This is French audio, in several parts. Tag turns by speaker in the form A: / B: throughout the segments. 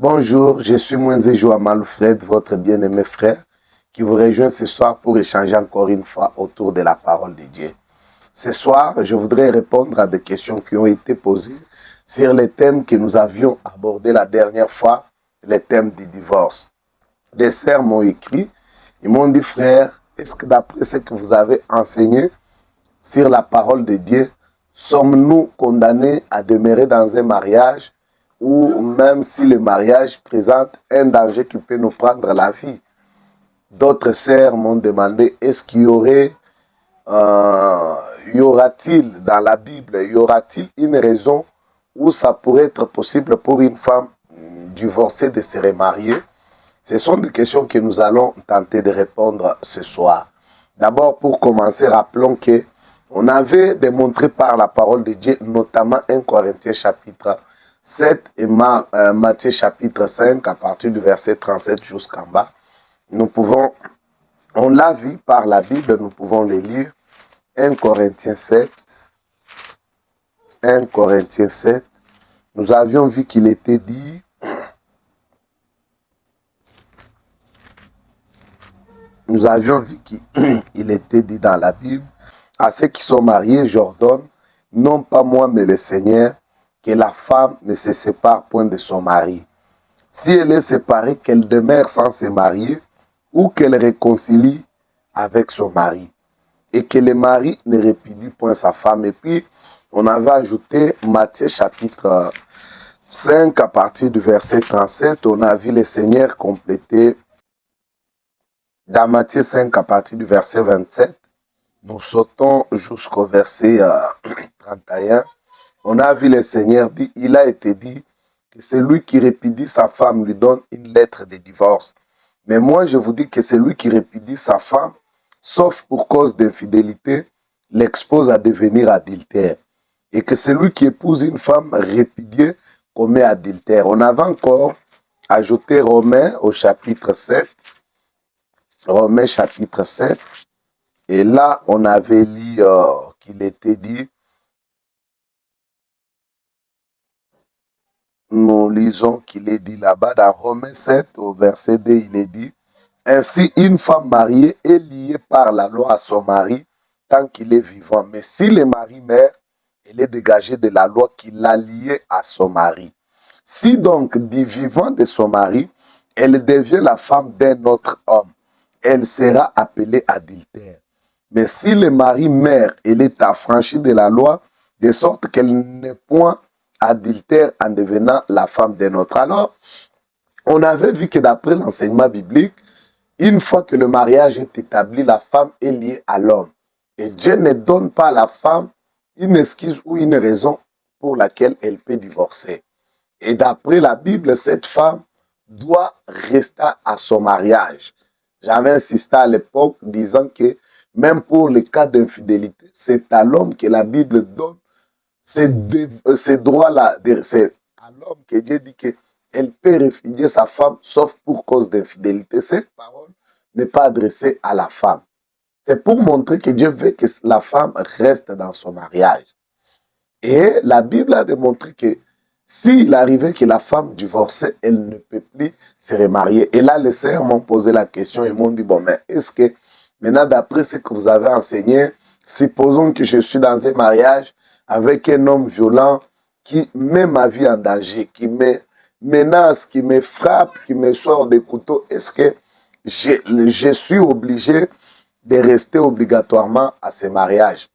A: Bonjour, je suis Mwenze Joama Alfred, votre bien-aimé frère, qui vous rejoint ce soir pour échanger encore une fois autour de la parole de Dieu. Ce soir, je voudrais répondre à des questions qui ont été posées sur les thèmes que nous avions abordés la dernière fois, les thèmes du divorce. Des sœurs m'ont écrit, ils m'ont dit, frère, est-ce que d'après ce que vous avez enseigné sur la parole de Dieu, sommes-nous condamnés à demeurer dans un mariage ou même si le mariage présente un danger qui peut nous prendre la vie? D'autres sœurs m'ont demandé, est-ce qu'il y aura-t-il dans la Bible, y aura-t-il une raison où ça pourrait être possible pour une femme divorcée de se remarier? Ce sont des questions que nous allons tenter de répondre ce soir. D'abord, pour commencer, rappelons que on avait démontré par la parole de Dieu, notamment 1 Corinthiens chapitre 7 et Matthieu chapitre 5, à partir du verset 37 jusqu'en bas. On l'a vu par la Bible, nous pouvons le lire. 1 Corinthiens 7, nous avions vu qu'il était dit, était dit dans la Bible, à ceux qui sont mariés, j'ordonne, non pas moi mais le Seigneur, que la femme ne se sépare point de son mari. Si elle est séparée, qu'elle demeure sans se marier ou qu'elle réconcilie avec son mari. Et que le mari ne répudie point sa femme. Et puis, on avait ajouté Matthieu chapitre 5 à partir du verset 37. On a vu le Seigneur compléter dans Matthieu 5 à partir du verset 27. Nous sautons jusqu'au verset 31. On a vu le Seigneur dire, il a été dit que celui qui répudie sa femme lui donne une lettre de divorce. Mais moi, je vous dis que celui qui répudie sa femme, sauf pour cause d'infidélité, l'expose à devenir adultère. Et que celui qui épouse une femme répudiée commet adultère. On avait encore ajouté Romains au chapitre 7. Romains chapitre 7. Et là, on avait lu qu'il était dit, nous lisons qu'il est dit là-bas, dans Romains 7, au verset 2, il est dit, ainsi une femme mariée est liée par la loi à son mari tant qu'il est vivant. Mais si le mari meurt, elle est dégagée de la loi qui l'a liée à son mari. Si donc, du vivant de son mari, elle devient la femme d'un autre homme, elle sera appelée adultère. Mais si le mari meurt, elle est affranchie de la loi, de sorte qu'elle n'est point adultère en devenant la femme d'un autre. Alors, on avait vu que d'après l'enseignement biblique, une fois que le mariage est établi, la femme est liée à l'homme. Et Dieu ne donne pas à la femme une excuse ou une raison pour laquelle elle peut divorcer. Et d'après la Bible, cette femme doit rester à son mariage. J'avais insisté à l'époque disant que même pour les cas d'infidélité, c'est à l'homme que la Bible donne ces droits-là. C'est à l'homme que Dieu dit qu'elle peut réfugier sa femme sauf pour cause d'infidélité. Cette parole n'est pas adressée à la femme. C'est pour montrer que Dieu veut que la femme reste dans son mariage. Et la Bible a démontré que s'il arrivait que la femme divorçait, elle ne peut plus se remarier. Et là, les sœurs m'ont posé la question, ils m'ont dit, bon, mais est-ce que maintenant, d'après ce que vous avez enseigné, supposons que je suis dans un mariage avec un homme violent qui met ma vie en danger, qui me menace, qui me frappe, qui me sort des couteaux, est-ce que je suis obligé de rester obligatoirement à ce mariage?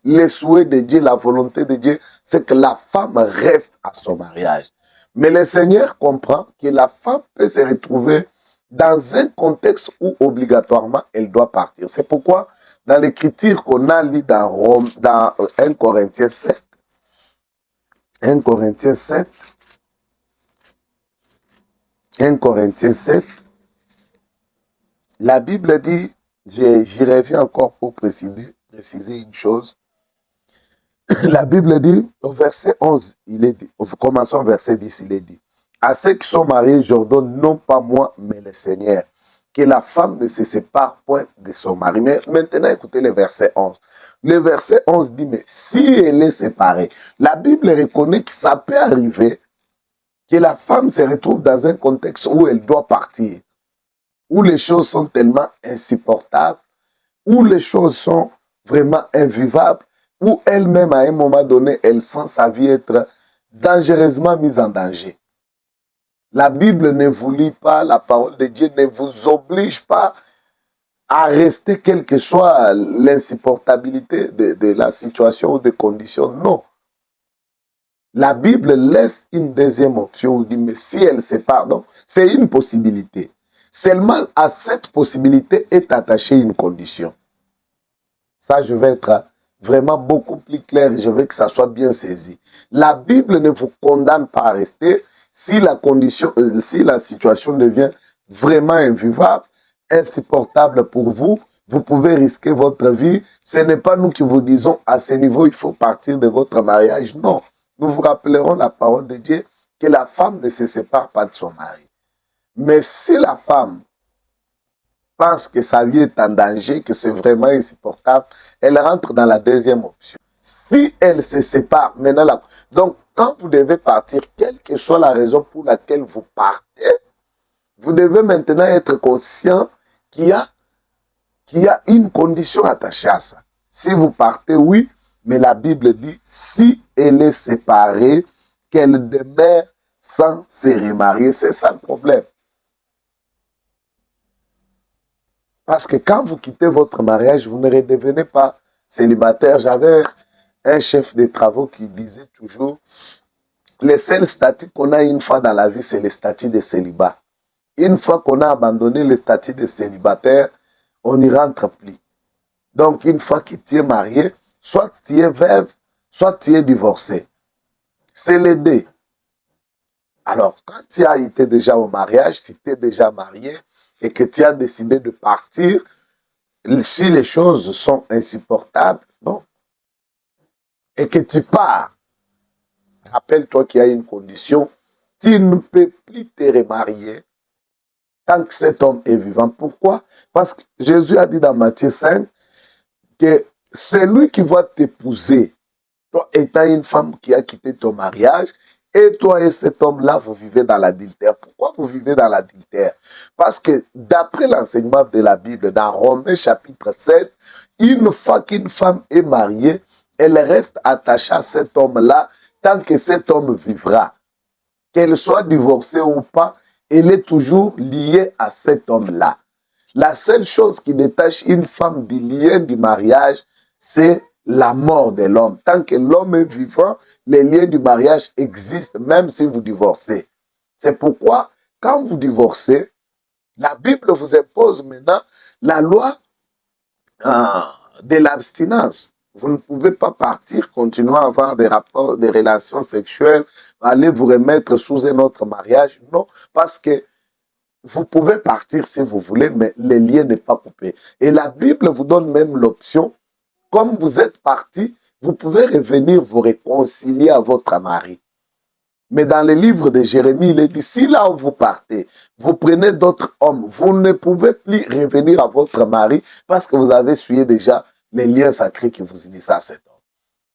A: Le souhait de Dieu, la volonté de Dieu, c'est que la femme reste à son mariage. Mais le Seigneur comprend que la femme peut se retrouver dans un contexte où obligatoirement elle doit partir. C'est pourquoi dans l'écriture qu'on a lu dans 1 Corinthiens 7, 1 Corinthiens 7, la Bible dit, j'y reviens encore pour préciser une chose. La Bible dit, au verset 11, il est dit, commençons au verset 10, il est dit, à ceux qui sont mariés, j'ordonne non pas moi, mais le Seigneur, que la femme ne se sépare point de son mari. Mais maintenant, écoutez le verset 11. Le verset 11 dit, mais si elle est séparée, la Bible reconnaît que ça peut arriver que la femme se retrouve dans un contexte où elle doit partir, où les choses sont tellement insupportables, où les choses sont vraiment invivables, où elle-même, à un moment donné, elle sent sa vie être dangereusement mise en danger. La Bible ne vous lit pas, la parole de Dieu ne vous oblige pas à rester, quelle que soit l'insupportabilité de la situation ou des conditions. Non. La Bible laisse une deuxième option. On dit, mais si elle sépare, donc c'est une possibilité. Seulement à cette possibilité est attachée une condition. Ça, je vais être vraiment beaucoup plus clair et je veux que ça soit bien saisi. La Bible ne vous condamne pas à rester si la condition, si la situation devient vraiment invivable, insupportable pour vous. Vous pouvez risquer votre vie. Ce n'est pas nous qui vous disons à ce niveau, il faut partir de votre mariage. Non. Nous vous rappellerons la parole de Dieu que la femme ne se sépare pas de son mari. Mais si la femme pense que sa vie est en danger, que c'est vraiment insupportable, elle rentre dans la deuxième option. Si elle se sépare, maintenant, donc quand vous devez partir, quelle que soit la raison pour laquelle vous partez, vous devez maintenant être conscient qu'il y a une condition attachée à ça. Si vous partez, oui, mais la Bible dit, si elle est séparée, qu'elle demeure sans se remarier. C'est ça le problème. Parce que quand vous quittez votre mariage, vous ne redevenez pas célibataire. J'avais un chef de travaux qui disait toujours, le seul statut qu'on a une fois dans la vie, c'est le statut de célibat. Une fois qu'on a abandonné le statut de célibataire, on n'y rentre plus. Donc, une fois que tu es marié, soit tu es veuve, soit tu es divorcé. C'est les deux. Alors, quand tu as été déjà au mariage, tu t'es déjà marié et que tu as décidé de partir, si les choses sont insupportables, bon, et que tu pars, rappelle-toi qu'il y a une condition, tu ne peux plus te remarier tant que cet homme est vivant. Pourquoi? Parce que Jésus a dit dans Matthieu 5 que celui qui va t'épouser, toi étant une femme qui a quitté ton mariage, et toi et cet homme-là, vous vivez dans l'adultère. Pourquoi vous vivez dans l'adultère? Parce que d'après l'enseignement de la Bible, dans Romains chapitre 7, une fois qu'une femme est mariée, elle reste attachée à cet homme-là tant que cet homme vivra. Qu'elle soit divorcée ou pas, elle est toujours liée à cet homme-là. La seule chose qui détache une femme du lien du mariage, c'est la mort de l'homme. Tant que l'homme est vivant, les liens du mariage existent, même si vous divorcez. C'est pourquoi, quand vous divorcez, la Bible vous impose maintenant la loi de l'abstinence. Vous ne pouvez pas partir, continuer à avoir des rapports, des relations sexuelles, aller vous remettre sous un autre mariage. Non, parce que vous pouvez partir si vous voulez, mais le lien n'est pas coupé. Et la Bible vous donne même l'option, comme vous êtes parti, vous pouvez revenir vous réconcilier à votre mari. Mais dans le livre de Jérémie, il est dit, si là où vous partez, vous prenez d'autres hommes, vous ne pouvez plus revenir à votre mari parce que vous avez essuyé déjà les liens sacrés qui vous unissent à cet homme.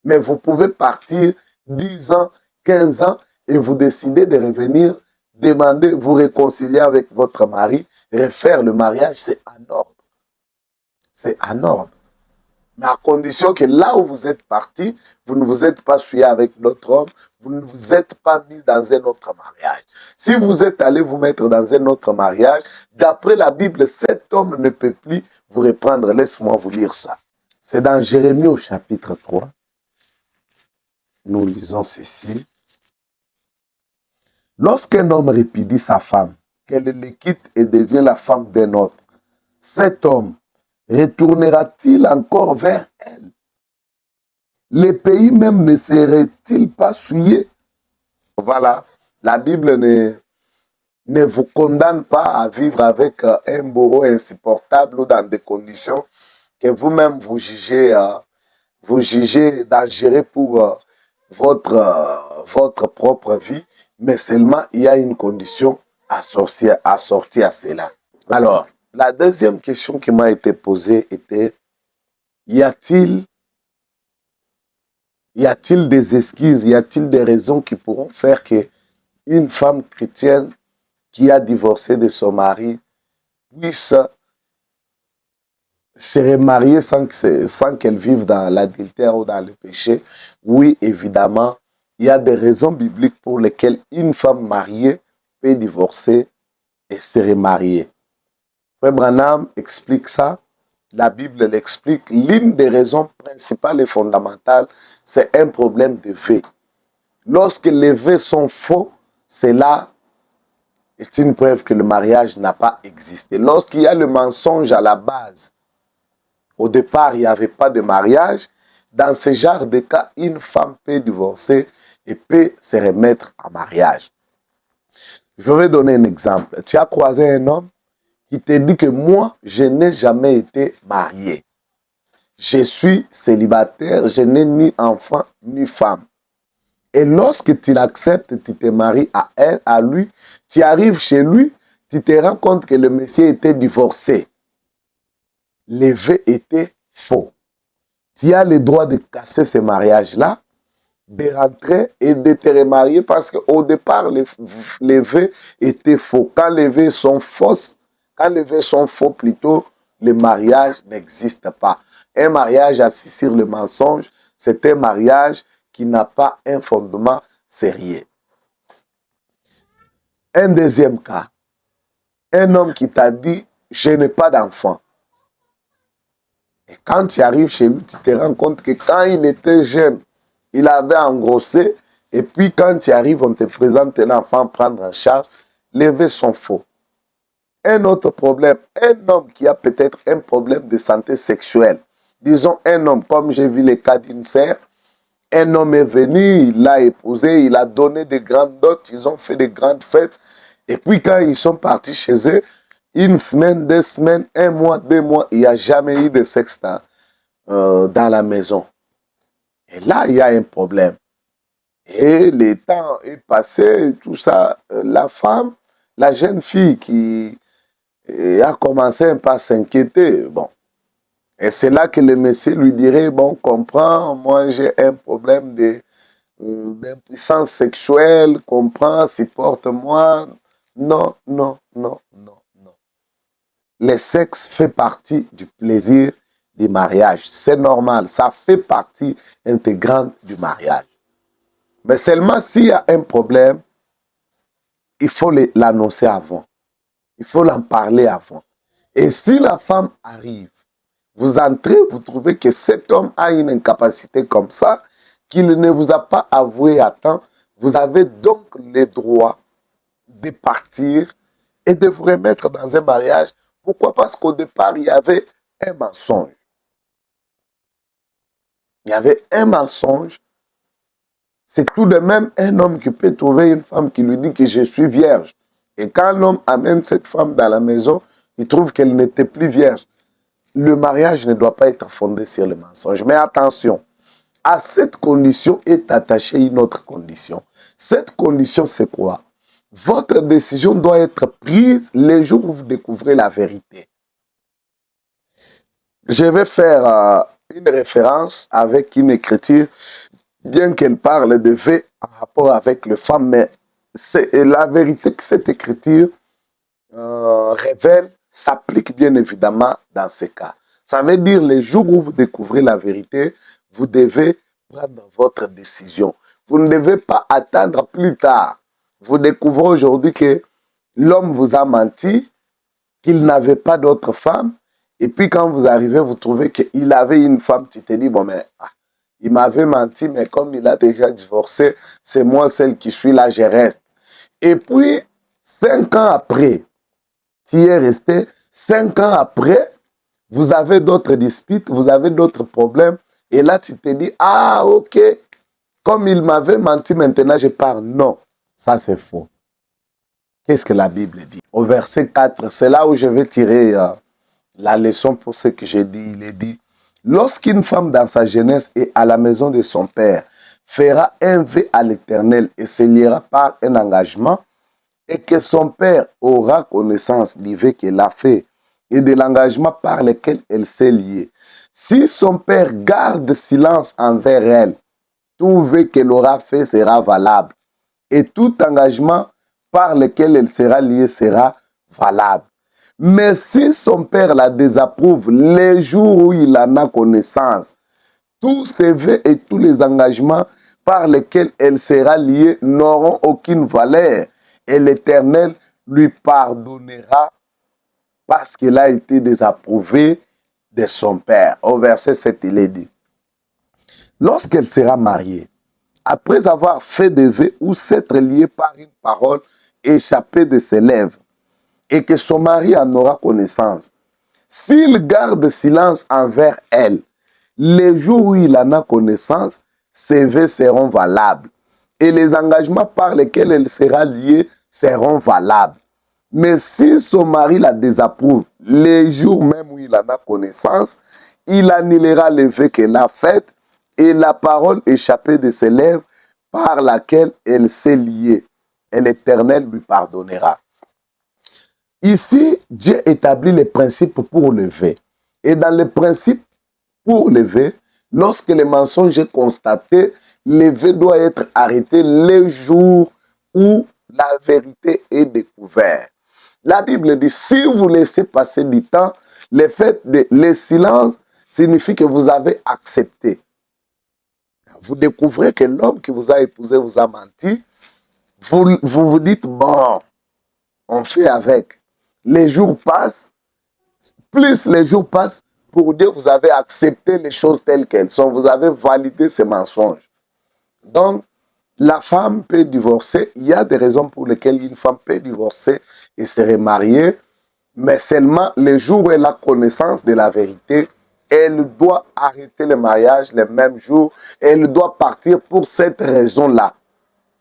A: Mais vous pouvez partir 10 ans, 15 ans et vous décidez de revenir, demander, vous réconcilier avec votre mari, refaire le mariage, c'est en ordre. C'est en ordre. Mais à condition que là où vous êtes parti, vous ne vous êtes pas souillé avec l'autre homme, vous ne vous êtes pas mis dans un autre mariage. Si vous êtes allé vous mettre dans un autre mariage, d'après la Bible, cet homme ne peut plus vous reprendre. Laisse-moi vous lire ça. C'est dans Jérémie au chapitre 3. Nous lisons ceci. Lorsqu'un homme répudie sa femme, qu'elle le quitte et devient la femme d'un autre, cet homme retournera-t-il encore vers elle? Les pays même ne seraient-ils pas souillés? Voilà, la Bible ne vous condamne pas à vivre avec un bourreau insupportable ou dans des conditions que vous-même vous jugez dangereux pour votre propre vie, mais seulement il y a une condition associée à cela. Alors, la deuxième question qui m'a été posée était, y a-t-il des excuses, y a-t-il des raisons qui pourront faire que une femme chrétienne qui a divorcé de son mari puisse se remarier sans qu'elle vive dans l'adultère ou dans le péché? Oui, évidemment, il y a des raisons bibliques pour lesquelles une femme mariée peut divorcer et se remarier. Frère Branham explique ça, la Bible l'explique. L'une des raisons principales et fondamentales, c'est un problème de vœux. Lorsque les vœux sont faux, cela est une preuve que le mariage n'a pas existé. Lorsqu'il y a le mensonge à la base, au départ, il n'y avait pas de mariage. Dans ce genre de cas, une femme peut divorcer et peut se remettre en mariage. Je vais donner un exemple. Tu as croisé un homme qui te dit que moi, je n'ai jamais été marié. Je suis célibataire, je n'ai ni enfant ni femme. Et lorsque tu l'acceptes, tu te maries à elle, à lui, tu arrives chez lui, tu te rends compte que le monsieur était divorcé. Les vœux étaient faux. Tu as le droit de casser ce mariage-là, de rentrer et de te remarier parce qu'au départ, les vœux étaient faux. Quand les vœux sont fausses, quand les vœux sont faux plutôt, le mariage n'existe pas. Un mariage assis sur le mensonge, c'est un mariage qui n'a pas un fondement sérieux. Un deuxième cas, un homme qui t'a dit « je n'ai pas d'enfant ». Et quand tu arrives chez lui, tu te rends compte que quand il était jeune, il avait engrossé. Et puis quand tu arrives, on te présente l'enfant prendre en charge. Les vœux sont faux. Un autre problème, un homme qui a peut-être un problème de santé sexuelle. Disons un homme, comme j'ai vu le cas d'une sœur, un homme est venu, il l'a épousé, il a donné de grandes dots, ils ont fait de grandes fêtes. Et puis quand ils sont partis chez eux, une semaine, 2 semaines, 1 mois, 2 mois, il n'y a jamais eu de sexe dans la maison. Et là, il y a un problème. Et le temps est passé, tout ça. La femme, la jeune fille qui a commencé un peu à s'inquiéter. Bon. Et c'est là que le monsieur lui dirait, bon, comprends, moi j'ai un problème d'impuissance sexuelle, comprends, supporte-moi. Non, non, non, non, non. Le sexe fait partie du plaisir du mariage. C'est normal, ça fait partie intégrante du mariage. Mais seulement s'il y a un problème, il faut l'annoncer avant. Il faut en parler avant. Et si la femme arrive, vous entrez, vous trouvez que cet homme a une incapacité comme ça, qu'il ne vous a pas avoué à temps, vous avez donc le droit de partir et de vous remettre dans un mariage. Pourquoi? Parce qu'au départ, il y avait un mensonge. Il y avait un mensonge. C'est tout de même un homme qui peut trouver une femme qui lui dit que je suis vierge. Et quand l'homme amène cette femme dans la maison, il trouve qu'elle n'était plus vierge. Le mariage ne doit pas être fondé sur le mensonge. Mais attention, à cette condition est attachée une autre condition. Cette condition, c'est quoi? Votre décision doit être prise le jour où vous découvrez la vérité. Je vais faire une référence avec une écriture, bien qu'elle parle de vœux en rapport avec les femmes, mais c'est la vérité que cette écriture révèle s'applique bien évidemment dans ces cas. Ça veut dire les jours où vous découvrez la vérité, vous devez prendre votre décision. Vous ne devez pas attendre plus tard. Vous découvrez aujourd'hui que l'homme vous a menti, qu'il n'avait pas d'autre femme, et puis quand vous arrivez, vous trouvez qu'il avait une femme, tu te dis, bon, mais il m'avait menti, mais comme il a déjà divorcé, c'est moi celle qui suis là, je reste. Et puis, 5 ans après, tu y es resté, 5 ans après, vous avez d'autres disputes, vous avez d'autres problèmes, et là tu te dis, ah ok, comme il m'avait menti, maintenant je pars. Non, ça c'est faux. Qu'est-ce que la Bible dit? Au verset 4, c'est là où je vais tirer la leçon pour ce que j'ai dit. Il est dit, lorsqu'une femme dans sa jeunesse et à la maison de son père fera un vœu à l'Éternel et se liera par un engagement, et que son père aura connaissance du vœu qu'elle a fait et de l'engagement par lequel elle s'est liée. Si son père garde silence envers elle, tout vœu qu'elle aura fait sera valable. et tout engagement par lequel elle sera liée sera valable. Mais si son père la désapprouve, les jours où il en a connaissance, tous ses vœux et tous les engagements par lesquels elle sera liée n'auront aucune valeur et l'Éternel lui pardonnera parce qu'elle a été désapprouvée de son père. Au verset 7, il est dit, lorsqu'elle sera mariée, après avoir fait des vœux ou s'être liée par une parole échappée de ses lèvres, et que son mari en aura connaissance, s'il garde silence envers elle, les jours où il en a connaissance, ses vœux seront valables et les engagements par lesquels elle sera liée seront valables. Mais si son mari la désapprouve, les jours même où il en a connaissance, il annulera les vœux qu'elle a faits et la parole échappée de ses lèvres par laquelle elle s'est liée. Et l'Éternel lui pardonnera. Ici, Dieu établit les principes pour le vœu. Et dans les principes pour le vœu, lorsque le mensonge est constaté, le vœu doit être arrêté le jour où la vérité est découverte. La Bible dit, si vous laissez passer du temps, le silence signifie que vous avez accepté. Vous découvrez que l'homme qui vous a épousé vous a menti. Vous dites, bon, on fait avec. Les jours passent, plus les jours passent, pour Dieu, vous avez accepté les choses telles qu'elles sont. Vous avez validé ces mensonges. Donc, la femme peut divorcer. Il y a des raisons pour lesquelles une femme peut divorcer et se remarier. Mais seulement les jours où elle a connaissance de la vérité, elle doit arrêter le mariage le même jour. Elle doit partir pour cette raison-là.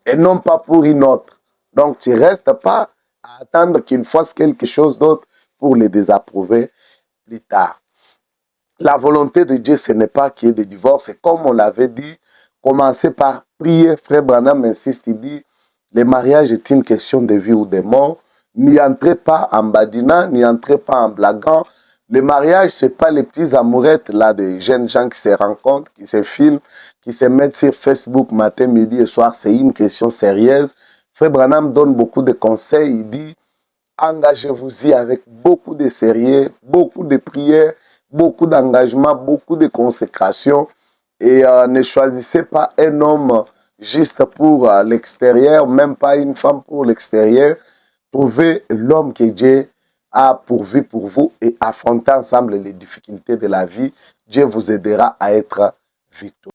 A: Et non pas pour une autre. Donc, tu ne restes pas à attendre qu'il fasse quelque chose d'autre pour les désapprouver plus tard. La volonté de Dieu, ce n'est pas qu'il y ait des divorces. Et comme on l'avait dit, commencez par prier. Frère Branham insiste, il dit, le mariage est une question de vie ou de mort. N'y entrez pas en badinant, n'y entrez pas en blaguant. Le mariage, ce n'est pas les petits amourettes là, des jeunes gens qui se rencontrent, qui se filment, qui se mettent sur Facebook matin, midi et soir. C'est une question sérieuse. Frère Branham donne beaucoup de conseils. Il dit, engagez-vous-y avec beaucoup de sérieux, beaucoup de prières, beaucoup d'engagement, beaucoup de consécration. Et ne choisissez pas un homme juste pour l'extérieur, même pas une femme pour l'extérieur. Trouvez l'homme que Dieu a pourvu pour vous et affrontez ensemble les difficultés de la vie. Dieu vous aidera à être victorieux.